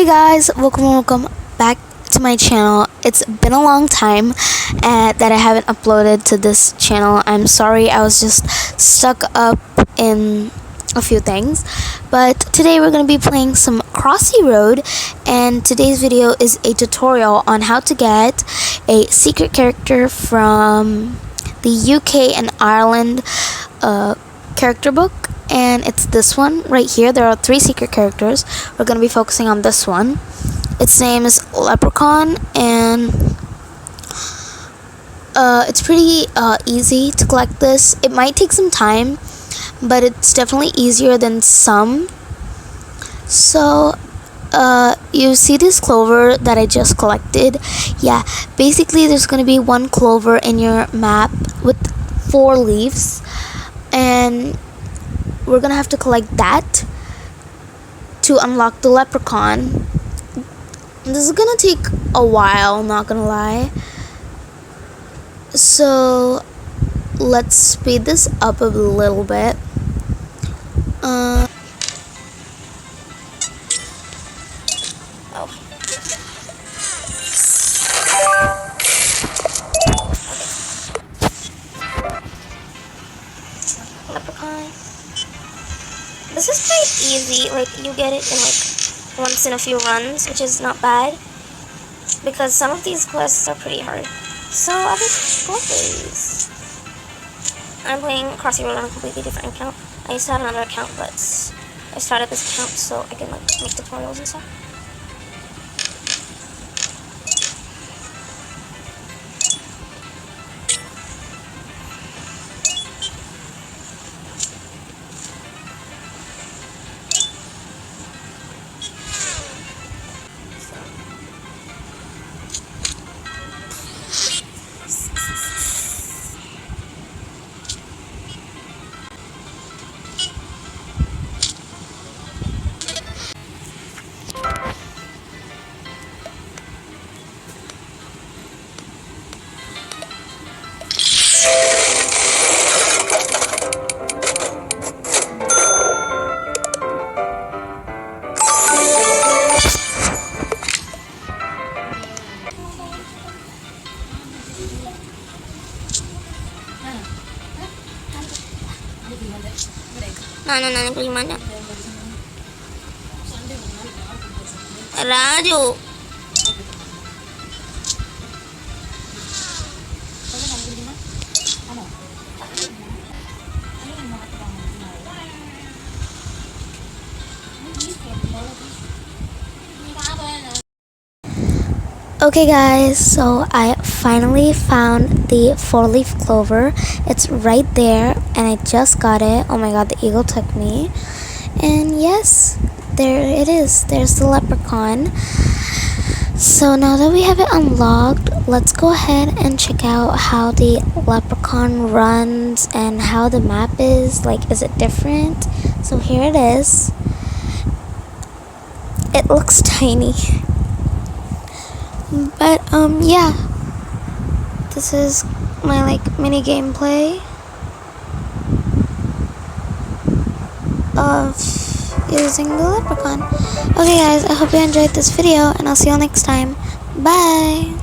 Hey guys, welcome back to my channel. It's been a long time that I haven't uploaded to this channel. I'm sorry, I was just stuck up in a few things. But today we're going to be playing some Crossy Road, and today's video is a tutorial on how to get a secret character from the UK and Ireland character book. And it's this one right here. There are 3 secret characters. We're going to be focusing on this one. Its name is Leprechaun, and it's pretty easy to collect this. It might take some time, but it's definitely easier than some. So you see this clover that I just collected? Yeah, basically there's going to be 1 clover in your map with 4 leaves, and we're gonna have to collect that to unlock the leprechaun. This is gonna take a while, not gonna lie. So let's speed this up a little bit. Leprechaun. This is quite easy, like you get it in like once in a few runs, which is not bad, because some of these quests are pretty hard. So I'll just go with these. I'm playing Crossy Road on a completely different account. I used to have another account, but I started this account so I can like make tutorials and stuff. Nana gimana? Raju. Okay guys, so I finally found the 4-leaf clover. It's right there and I just got it. Oh my god, the eagle took me. And yes, there it is. There's the leprechaun. So now that we have it unlocked, let's go ahead and check out how the leprechaun runs and how the map is. Like, is it different? So here it is. It looks tiny. But yeah, this is my like mini gameplay of using the leprechaun. Okay guys, I hope you enjoyed this video, and I'll see you all next time. Bye.